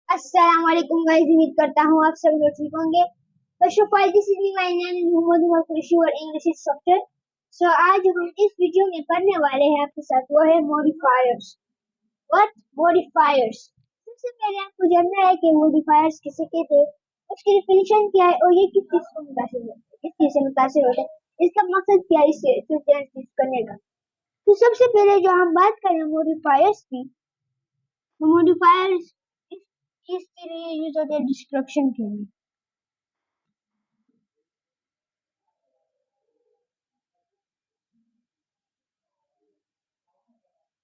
अस्सलाम वालेकुम गाइस, उम्मीद करता हूँ आप सब लोग ठीक होंगे। First of all, this is me, my name is Mohammad Umar Qureshi और इंग्लिश इज सॉफ्टवेयर। सो आज हम इस वीडियो में पढ़ने वाले हैं आपके साथ वो है मॉडिफायर्स। What modifiers? सबसे पहले आपको जानना है कि मॉडिफायर्स किसे कहते हैं, उसकी डेफिनेशन क्या है और ये किस चीज को मुतासिर होते हैं, किस चीज से मुतासिर होते हैं, इसका मकसद क्या है इससे चीज करने का। तो सबसे पहले जो हम बात करें मॉडिफायर्स की, तो मॉडिफायर्स इसके लिए यूज होते हैं डिस्क्रिप्शन के लिए।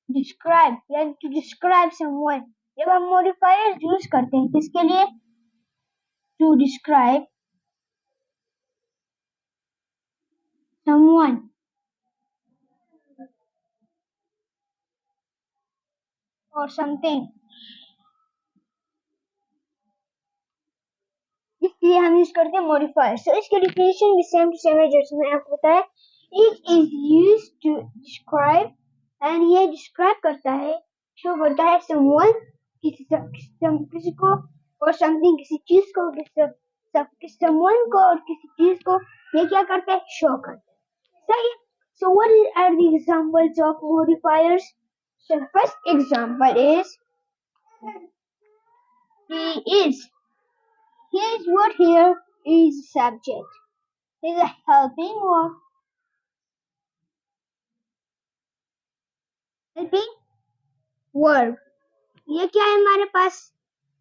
डिस्क्राइब यानी टू डिस्क्राइब समवन। जब हम मॉडिफायर्स यूज करते हैं किसके लिए? टू डिस्क्राइब समवन और समथिंग, इसलिए हम यूज करते हैं मॉडिफायर्स। तो इसकी डेफिनेशन भी सेम टू सेम है जैसे मैंने आपको बताया। It is used to describe, and ये डिस्क्राइब करता है, शो करता है समवन किसी को और समथिंग किसी चीज को, समवन को और किसी चीज को ये क्या करता है? शो करता है। सही। So what are the examples of modifiers? So the first example is he is. He is what here is subject. He is a helping verb. Helping verb. ये क्या है हमारे पास?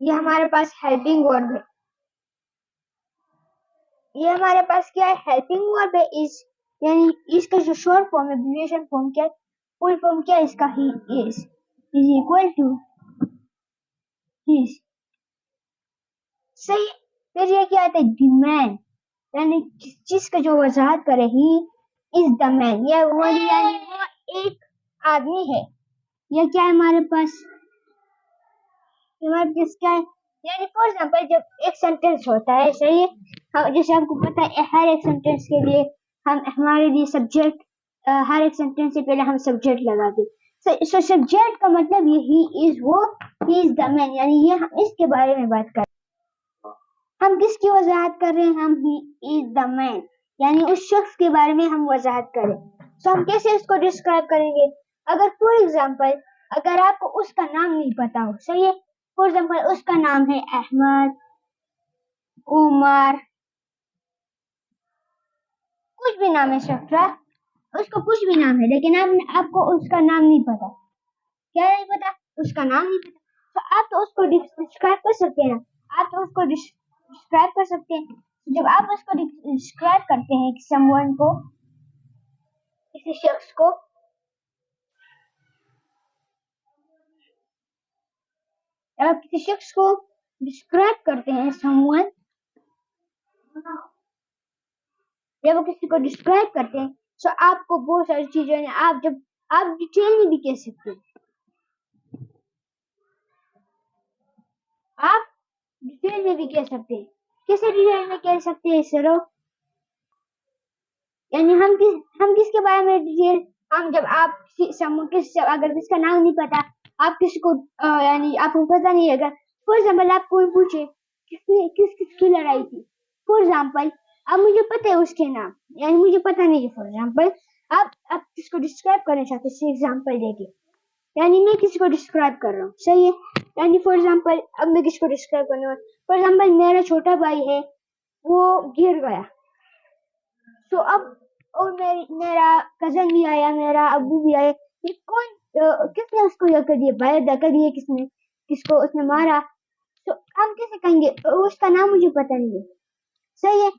ये हमारे पास helping verb है। ये हमारे पास क्या है? helping verb है। इस यानी इसका जो शॉर्ट फॉर्म है, एब्रिविएशन फॉर्म क्या है, फुल फॉर्म क्या है इसका? he is equal to his। सही। फिर ये क्या आता है? डिमांड, यानी किस चीज का जो वजाहत करे। ही इज द मैन, ये वो यानी वो एक आदमी है। ये क्या है हमारे पास? हमारे पास क्या है? यानी फॉर एग्जांपल जब एक सेंटेंस होता है, सही है, जैसे आपको पता है हर एक सेंटेंस के लिए हम हमारे लिए सब्जेक्ट, हर एक सेंटेंस से पहले हम सब्जेक्ट लगाते। सो सब्जेक्ट का मतलब ये ही इज, वो ही इज द मैन, यानी ये हम इसके बारे में बात कर, हम किसकी वजाहत कर रहे हैं? हम ही इज द मैन, यानी उस शख्स के बारे में हम वजाहत करें। तो हम कैसे इसको डिस्क्राइब करेंगे? अगर फॉर एग्जांपल अगर आपको उसका नाम नहीं पता हो, सही है, फॉर एग्जांपल उसका नाम है अहमद, उमर, कुछ भी नाम है शख्स का, उसको कुछ भी नाम है, लेकिन आपको उसका नाम नहीं पता। क्या नहीं पता? उसका नाम नहीं पता। तो आप तो उसको डिस्क्राइब कर सकते हैं ना, आप तो उसको डिस्क्राइब कर सकते हैं। जब आप उसको डिस्क्राइब करते हैं समवन को, किसी शख्स को, आप किसी शख्स को डिस्क्राइब करते हैं समवन, जब आप किसी को डिस्क्राइब करते हैं तो आपको बहुत सारी चीजें आप जब आप डिटेल में भी कह सकते हैं, आप डिटेल में भी कह सकते हैं। किसे डिटेल में कह सकते हैं सर? यानी हम किसके बारे में डिटेल, हम जब आप अगर किसका नाम नहीं पता, आप किसी को यानी आपको पता नहीं है, अगर फॉर एग्जाम्पल आप कोई पूछे किस किसकी लड़ाई थी, फॉर एग्जाम्पल अब मुझे पता है उसके नाम, यानी मुझे पता नहीं है, फॉर एग्जाम्पल आप किसको डिस्क्राइब करना चाहते हैं एग्जाम्पल देके, यानी मैं किसी को डिस्क्राइब कर रहा हूँ, सही है। यानी फॉर एग्जाम्पल अब मैं किसको डिस्क्राइब करने वाला, फॉर एग्जाम्पल मेरा छोटा भाई है, वो गिर गया, तो अब और मेरा कजन भी आया, मेरा अब्बू भी आया, ये कौन किसने उसको ये कर दिया, भाई धक्का दिया, किसने किसको उसने मारा, तो हम कैसे कहेंगे? उसका नाम मुझे पता नहीं है, सही है।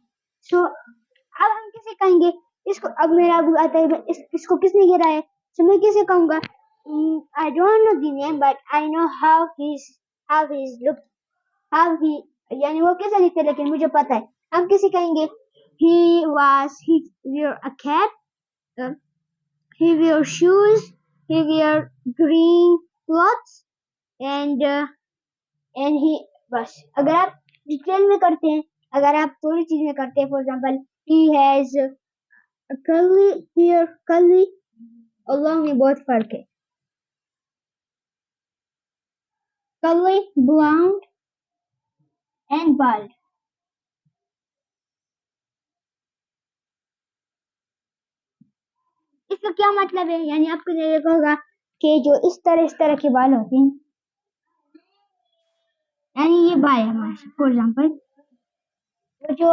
सो अब हम कैसे कहेंगे इसको? अब मेरा अब्बू आता है, इसको किसने गिरा है, तो मैं कैसे कहूंगा? I don't know the name but I know how he is look, how he, यानी वो कैसे दिखते, लेकिन मुझे पता है। हम कैसे कहेंगे? he wear a cap, he wear shoes, he wear green clothes, and he, बस अगर आप डिटेल में करते हैं, अगर आप थोड़ी चीज में करते हैं, for example he has a curly hair, curly और long में बहुत फर्क है। curly blonde and bald. इसका क्या मतलब है? यानी आपको देखा होगा कि जो इस तरह के बाल होते हैं, यानी ये बाल है हमारे, फॉर एग्जाम्पल जो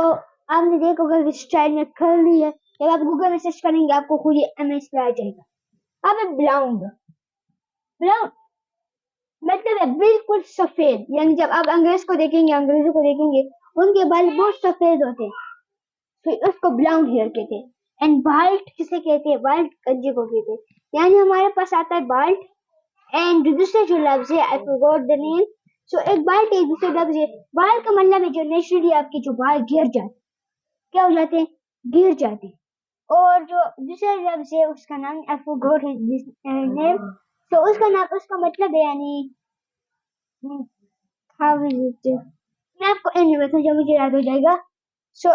आपने देखा होगा स्टाइल में कर्ली है, जब आप गूगल में सर्च करेंगे आपको खुद ही इमेज पे आ जाएगा। अब है ब्राउन। ब्राउन मतलब है बिल्कुल सफेद, यानी जब आप अंग्रेजों को देखेंगे उनके बाल बहुत सफेद होते हैं, फिर उसको ब्राउन हेयर कहते हैं। एंड बाल्ट किसे कहते हैं? बाल्ट गंजे को कहते हैं। यानी हमारे पास आता है बाल्ट एंड दूसरा जो लफ्ज है आई फॉरगॉट द नेम। सो एक बाल्ट एक दूसरा लफ्ज है। बाल का मतलब है जो नेचुरली आपके जो बाल गिर जाते, क्या हो जाते हैं? गिर जाते हैं। और जो दूसरा लफ्ज है उसका नाम आई फॉरगॉट हिज नेम। तो उसका नाम, उसका मतलब है यानी हाउ इज इट, मैं आपको एंड में बताऊं जब मुझे याद हो जाएगा। सो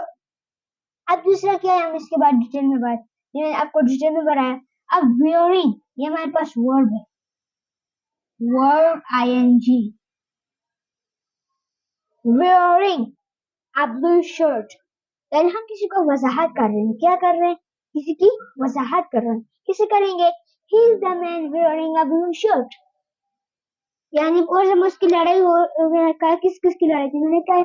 अब दूसरा क्या है, हम इसके बाद डिटेल में बात, ये आपको डिटेल में बताया। अब वियरिंग, ये हमारे पास वर्ब है, verb ING. Wearing a blue shirt, यानी हम किसी को वजाहत कर रहे हैं। क्या कर रहे हैं? किसी की वजाहत कर रहे हैं। किसे करेंगे? He is the man wearing a blue shirt. यानी और जब उसकी लड़ाई हो, मैंने कहा किस किस की लड़ाई थी, मैंने कहा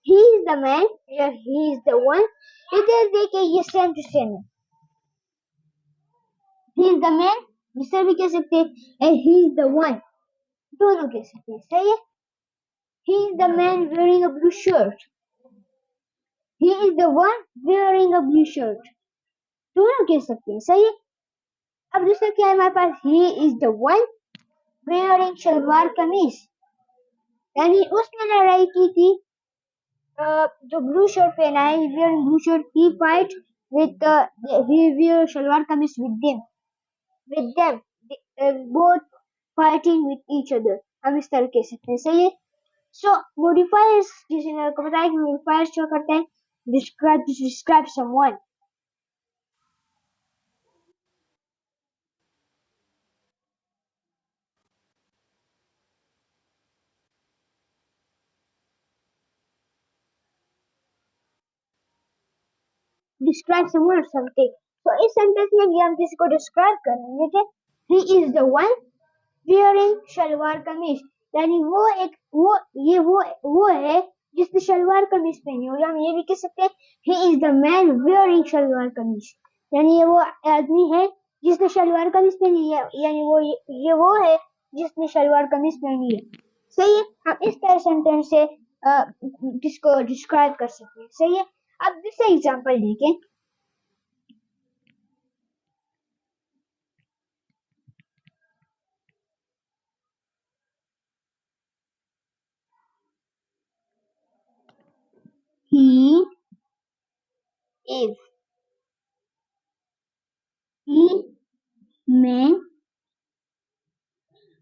ही इज द मैन या ही इज द वन। इधर देखिए ये सेम टू सेम है। ही इज द मैन जिसे भी कह सकते हैं, and he is the one दोनों कह सकते हैं। सही है। He is the man wearing a blue shirt, he is the one wearing a blue shirt दोनों कह सकते हैं। सही है। अब दूसरा क्या है हमारे पास? he is the one wearing salwar कमीज, यानी उसने लड़ाई की थी जो ब्लू शर्ट पहना है, he wearing blue shirt, he fight with he wear salwar कमीज with them both fighting with each other, हम इस तरह कह सकते हैं। सही है। सो modifiers, जिसे मैंने आपको बताया कि modifiers क्या करते हैं? describe someone। describe someone or something। तो इस सेंटेंस में भी हम किसी को डिस्क्राइब कर रहे हैं कि he is the one wearing salwar कमीज, यानी वो है जिसने शलवार कमीज पहनी हो। या हम ये भी कह सकते हैं he is the man wearing salwar कमीज, यानी ये वो आदमी है जिसने शलवार कमीज पहनी है, यानी वो है जिसने शलवार कमीज पहनी है। सही है। हम इस तरह सेंटेंस से जिसको डिस्क्राइब कर सकते हैं। सही है। अब दूसरा एग्जांपल देखें। he is, he में,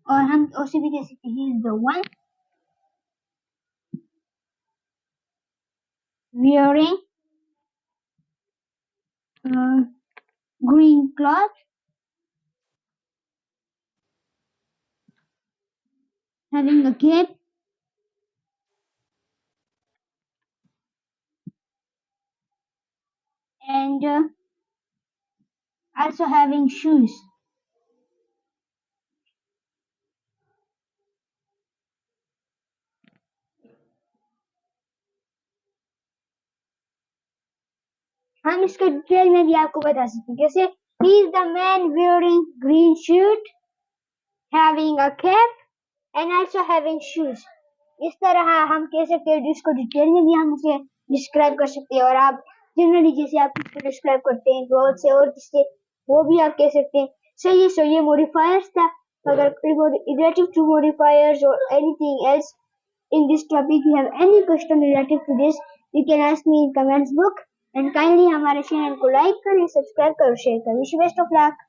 और हम उसे भी कह सकते हैं he is the one wearing green cloth, having a cape and also having shoes। हम इसके डिटेल में भी आपको बता सकते हैं कैसे। he is the man wearing green shirt, having a cap and also having shoes। इस तरह हम कह सकते हैं, इसको डिटेल में भी हम उसे डिस्क्राइब कर सकते हैं। और आप जनरली जैसे आप इसको डिस्क्राइब करते हैं क्लोथ से और जिससे, वो भी आप कह सकते हैं। सही है। सो ये मॉडिफायर्स था। अगर relative to modifiers or anything else in this topic you have any question related to this, you can ask me in comments book and kindly हमारे चैनल को लाइक करें, सब्सक्राइब करें, शेयर करें। Wish best of luck.